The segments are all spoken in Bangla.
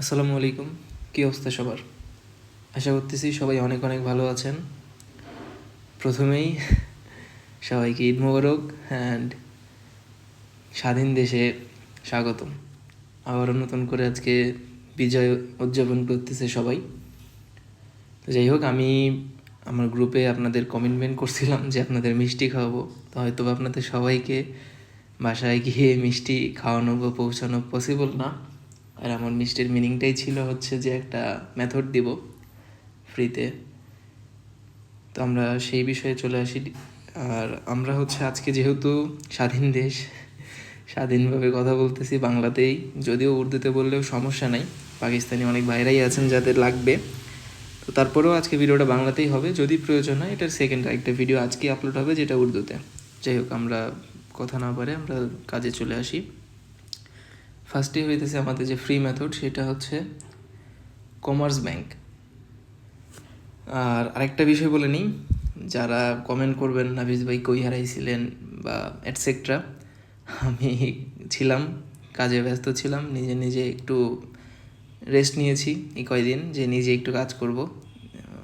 আসসালামু আলাইকুম। কী অবস্থা সবার? আশা করতেছি সবাই অনেক অনেক ভালো আছেন। প্রথমেই সবাইকে ঈদ মোবারক অ্যান্ড স্বাধীন দেশে স্বাগতম। আবারও নতুন করে আজকে বিজয় উদযাপন করতেছে সবাই। তো যাই হোক, আমি আমার গ্রুপে আপনাদের কমিটমেন্ট করছিলাম যে আপনাদের মিষ্টি খাওয়াবো। তো হয়তো আপনাদের সবাইকে বাসায় গিয়ে মিষ্টি খাওয়ানো বা পৌঁছানো পসিবল না। আর আমার মিষ্টির মিনিংটাই ছিল হচ্ছে যে একটা মেথড দিব ফ্রিতে। তো আমরা সেই বিষয়ে চলে আসি। আর আমরা হচ্ছে আজকে যেহেতু স্বাধীন দেশ, স্বাধীনভাবে কথা বলতেছি বাংলাতেই, যদিও উর্দুতে বললেও সমস্যা নাই, পাকিস্তানি অনেক ভাইরাই আছেন যাদের লাগবে। তো তারপরেও আজকে ভিডিওটা বাংলাতেই হবে, যদি প্রয়োজন হয় এটার সেকেন্ড একটা ভিডিও আজকে আপলোড হবে যেটা উর্দুতে। যাই হোক, আমরা কথা না পারে আমরা কাজে চলে আসি। ফার্স্টে হইতেছে আমাদের যে ফ্রি মেথড, সেটা হচ্ছে কমার্স ব্যাংক। আর আরেকটা বিষয় বলে নিই, যারা কমেন্ট করবেন নাফিস ভাই কই হারাইছিলেন বা এটসেট্রা, আমি ছিলাম, কাজে ব্যস্ত ছিলাম, নিজে একটু রেস্ট নিয়েছি এই কয়দিন, যে নিজে একটু কাজ করব।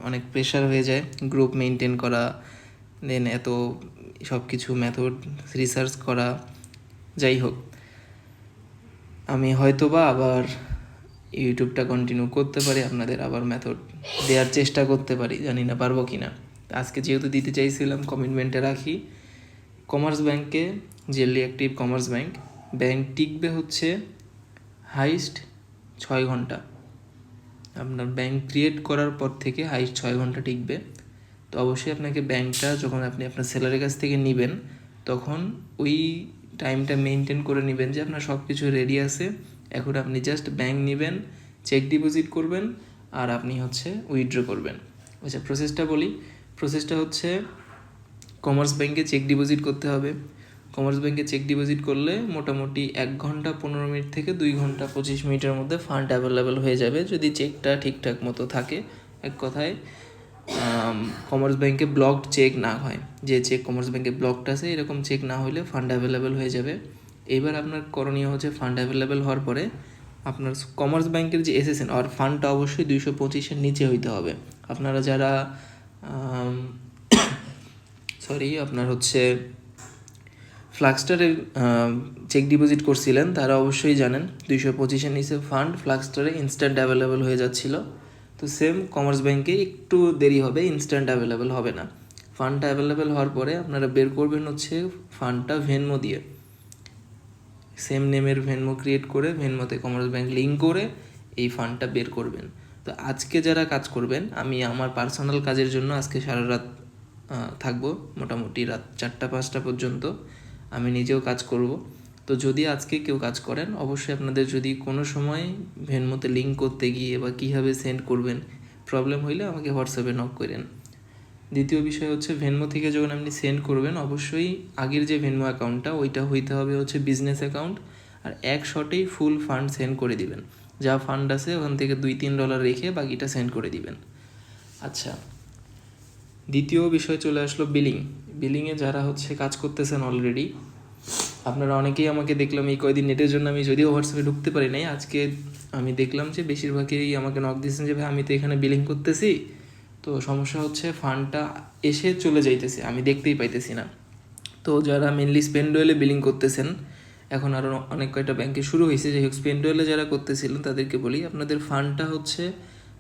অনেক প্রেশার হয়ে যায় গ্রুপ মেনটেন করা, দেন এত সব কিছু মেথড রিসার্চ করা। যাই হোক, আমি হয়তো বা আবার ইউটিউবটা কন্টিনিউ করতে পারি, আপনাদের আবার মেথড দেওয়ার চেষ্টা করতে পারি, জানি না পারবো কি না। আজকে যেহেতু দিতে চাইছিলাম, কমিটমেন্টে রাখি। কমার্স ব্যাংকে, jelly active commerce bank, bank টিকবে হচ্ছে হাইস্ট 6 ঘন্টা। আপনার ব্যাংক ক্রিয়েট করার পর থেকে হাইস্ট 6 ঘন্টা টিকবে। তো অবশ্যই আপনাকে ব্যাংকটা যখন আপনি আপনার সেলারের কাছ থেকে নেবেন, তখন ওই টাইমটা মেনটেন করে নেবেন যে আপনার সব কিছু রেডি আছে। এখন আপনি জাস্ট ব্যাংক নেবেন, চেক ডিপোজিট করবেন, আর আপনি হচ্ছে উইথড্র করবেন। আচ্ছা, প্রসেসটা বলি। প্রসেসটা হচ্ছে, কমার্স ব্যাংকে চেক ডিপোজিট করতে হবে। কমার্স ব্যাংকে চেক ডিপোজিট করলে মোটামুটি 1 ঘন্টা 15 মিনিট থেকে 2 ঘন্টা 25 মিনিটের মধ্যে ফান্ড অ্যাভেলেবেল হয়ে যাবে, যদি চেকটা ঠিকঠাক মতো থাকে। এক কথায়, কমার্স ব্যাংকে ব্লকড চেক না হয়, যে চেক কমার্স ব্যাংকে ব্লকড আছে এরকম চেক না হলে ফান্ড অ্যাভেলেবেল হয়ে যাবে। এবার আপনার করণীয় হচ্ছে, ফান্ড অ্যাভেলেবেল হওয়ার পরে আপনার কমার্স ব্যাংকের যে এসএসএন আর ফান্ডটা অবশ্যই 225-এর নিচে হইতে হবে। আপনারা যারা আপনার হচ্ছে ফ্লাক্সটারে চেক ডিপোজিট করছিলেন, তারা অবশ্যই জানেন 225-এর নিচে ফান্ড ফ্লাক্সটারে ইনস্ট্যান্ট অ্যাভেলেবেল হয়ে যাচ্ছিল। তো সেম কমার্স ব্যাংকে একটু দেরি হবে, ইনস্ট্যান্ট অ্যাভেলেবেল হবে না। ফান্ডটা অ্যাভেলেবেল হওয়ার পরে আপনারা বের করবেন হচ্ছে ফান্ডটা ভেনমো দিয়ে, সেম নেমের ভেনমো ক্রিয়েট করে ভেনমোতে কমার্স ব্যাংক লিঙ্ক করে এই ফান্ডটা বের করবেন। তো আজকে যারা কাজ করবেন, আমি আমার পার্সোনাল কাজের জন্য আজকে সারা রাত থাকবো, মোটামুটি রাত 4টা-5টা পর্যন্ত আমি নিজেও কাজ করব। তো যদি আজকে কেউ কাজ করেন, অবশ্যই আপনাদের যদি কোনো সময় ভেনমোতে লিঙ্ক করতে গিয়ে বা কীভাবে সেন্ড করবেন প্রবলেম হইলে আমাকে হোয়াটসঅ্যাপে নক করেন। দ্বিতীয় বিষয় হচ্ছে, ভেনমো থেকে যখন আপনি সেন্ড করবেন, অবশ্যই আগের যে ভেনমো অ্যাকাউন্টটা ওইটা হইতে হবে হচ্ছে বিজনেস অ্যাকাউন্ট, আর এক শটেই ফুল ফান্ড সেন্ড করে দিবেন। যা ফান্ড আছে ওখান থেকে $2-3 রেখে বাকিটা সেন্ড করে দিবেন। আচ্ছা, দ্বিতীয় বিষয় চলে আসলো বিলিংয়ে যারা হচ্ছে কাজ করতেছেন অলরেডি, আপনারা অনেকেই আমাকে দেখলাম এই কয়দিন নেটের জন্য আমি যদিও হোয়াটসঅ্যাপে ঢুকতে পারি নাই, আজকে আমি দেখলাম যে বেশিরভাগই আমাকে নক দিয়েছেন যে ভাই আমি তো এখানে বিলিং করতেছি, তো সমস্যা হচ্ছে ফান্ডটা এসে চলে যাইতেছে, আমি দেখতেই পাইতেছি না। তো যারা মেনলি স্পেন্ডওয়েলে বিলিং করতেছেন, এখন আরও অনেক কয়টা ব্যাংকে শুরু হয়েছে, যাই হোক স্পেন্ডওয়েলে যারা করতেছিলেন তাদেরকে বলি, আপনাদের ফান্ডটা হচ্ছে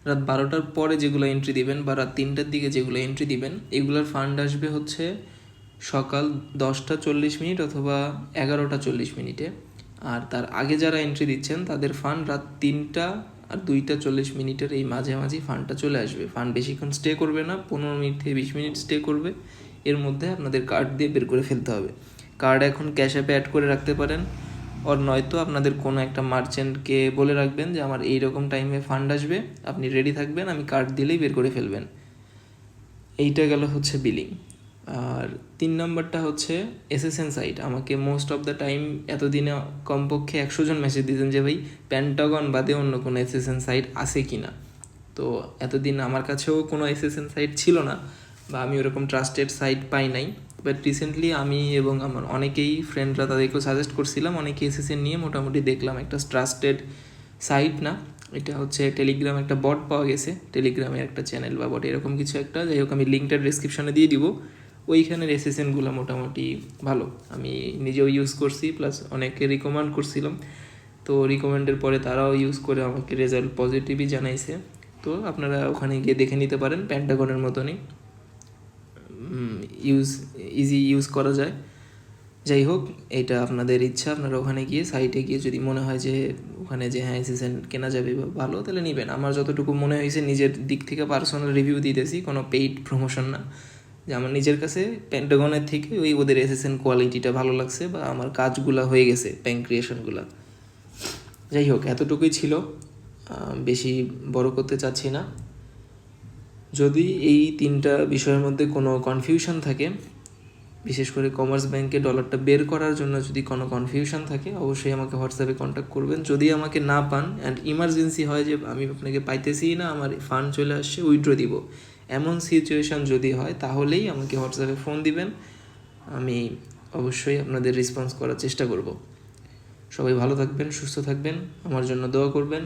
রাত 12টার পরে যেগুলো এন্ট্রি দিবেন বা রাত 3টার দিকে যেগুলো এন্ট্রি দিবেন, এগুলোর ফান্ড আসবে হচ্ছে সকাল 10টা 40 মিনিট অথবা 11টা 40 মিনিটে। আর তার আগে যারা এন্ট্রি দিচ্ছেন তাদের ফান্ড রাত 3টা আর 2টা 40 মিনিটের এই মাঝামাঝি ফান্ডটা চলে আসবে। ফান্ড বেশিক্ষণ স্টে করবে না, 15 মিনিট থেকে 20 মিনিট স্টে করবে। এর মধ্যে আপনাদের কার্ড দিয়ে বের করে ফেলতে হবে। কার্ড এখন ক্যাশ অ্যাপে অ্যাড করে রাখতে পারেন, ওর নয়তো আপনাদের কোনো একটা মার্চেন্টকে বলে রাখবেন যে আমার এইরকম টাইমে ফান্ড আসবে, আপনি রেডি থাকবেন, আমি কার্ড দিলেই বের করে ফেলবেন। এইটা গেল হচ্ছে বিলিং। আর 3 নম্বরটা হচ্ছে এসএসএন সাইট। আমাকে মোস্ট অফ দ্য টাইম এতদিনে কমপক্ষে 100 জন মেসেজ দিতেন যে ভাই পেন্টাগন বাদে অন্য কোনো এসএসএন সাইট আছে কি না। তো এতদিন আমার কাছেও কোনো এসএসএন সাইট ছিল না, বা আমি ওরকম ট্রাস্টেড সাইট পাই নাই। বাট রিসেন্টলি আমি এবং আমার অনেকেই ফ্রেন্ডরা তাদেরকেও সাজেস্ট করছিলাম, অনেকে এসএসএন নিয়ে মোটামুটি দেখলাম একটা ট্রাস্টেড সাইট না, এটা হচ্ছে টেলিগ্রাম একটা বট পাওয়া গেছে, টেলিগ্রামের একটা চ্যানেল বা বট এরকম কিছু একটা। যাই হোক, আমি লিঙ্কটা ডিসক্রিপশনে দিয়ে দিব। ওইখানের এসএসএনগুলো মোটামুটি ভালো, আমি নিজেও ইউজ করছি, প্লাস অনেকে রিকমেন্ড করছিলাম। তো রিকমেন্ডের পরে তারাও ইউজ করে আমাকে রেজাল্ট পজিটিভই জানাইছে। তো আপনারা ওখানে গিয়ে দেখে নিতে পারেন, প্যান্টাগনের মতনই ইউজ করা যায়। যাই হোক, এটা আপনাদের ইচ্ছা, আপনারা ওখানে গিয়ে সাইটে গিয়ে যদি মনে হয় যে ওখানে যে হ্যাঁ এসএসএন কেনা যাবে বা ভালো, তাহলে নেবেন। আমার যতটুকু মনে হয়েছে, নিজের দিক থেকে পার্সোনাল রিভিউ দিতেছি, কোনো পেইড প্রমোশন না, যে আমার নিজের কাছে প্যান্টাগনের থেকে ওদের এসএসএন কোয়ালিটিটা ভালো লাগছে বা আমার কাজগুলো হয়ে গেছে, ব্যাঙ্ক ক্রিয়েশনগুলো। যাই হোক, এতটুকুই ছিল, বেশি বড় করতে চাচ্ছি না। যদি এই 3টা বিষয়ের মধ্যে কোনো কনফিউশন থাকে, বিশেষ করে কমার্স ব্যাংকে ডলারটা বের করার জন্য যদি কোনো কনফিউশন থাকে, অবশ্যই আমাকে হোয়াটসঅ্যাপে কন্ট্যাক্ট করবেন। যদি আমাকে না পান অ্যান্ড ইমার্জেন্সি হয় যে আমি আপনাকে পাইতেছি না, আমার ফান্ড চলে আসছে, উইথড্র দিব, এমন সিচুয়েশান যদি হয়, তাহলেই আমাকে হোয়াটসঅ্যাপে ফোন দিবেন। আমি অবশ্যই আপনাদের রেসপন্স করার চেষ্টা করব। সবাই ভালো থাকবেন, সুস্থ থাকবেন, আমার জন্য দোয়া করবেন।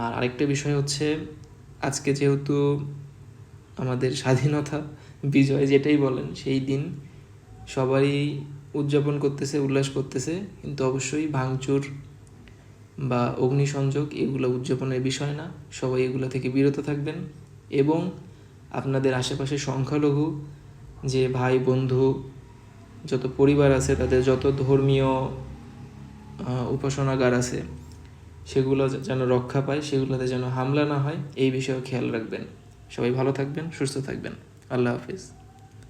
আর আরেকটা বিষয় হচ্ছে, আজকে যেহেতু আমাদের স্বাধীনতা বিজয় যেটাই বলেন, সেই দিন সবাই উদযাপন করতেছে, উল্লাস করতেছে, কিন্তু অবশ্যই ভাঙচুর বা অগ্নিসংযোগ এগুলো উদযাপনের বিষয় না। সবাই এগুলো থেকে বিরত থাকবেন এবং আপনাদের আশেপাশে সংখ্যালঘু যে ভাই বন্ধু যত পরিবার আছে, তাদের যত ধর্মীয় উপাসনাগার আছে, সেগুলো যেন রক্ষা পায়, সেগুলোতে যেন হামলা না হয়, এই বিষয়েও খেয়াল রাখবেন। সবাই ভালো থাকবেন, সুস্থ থাকবেন। আল্লাহ হাফিজ।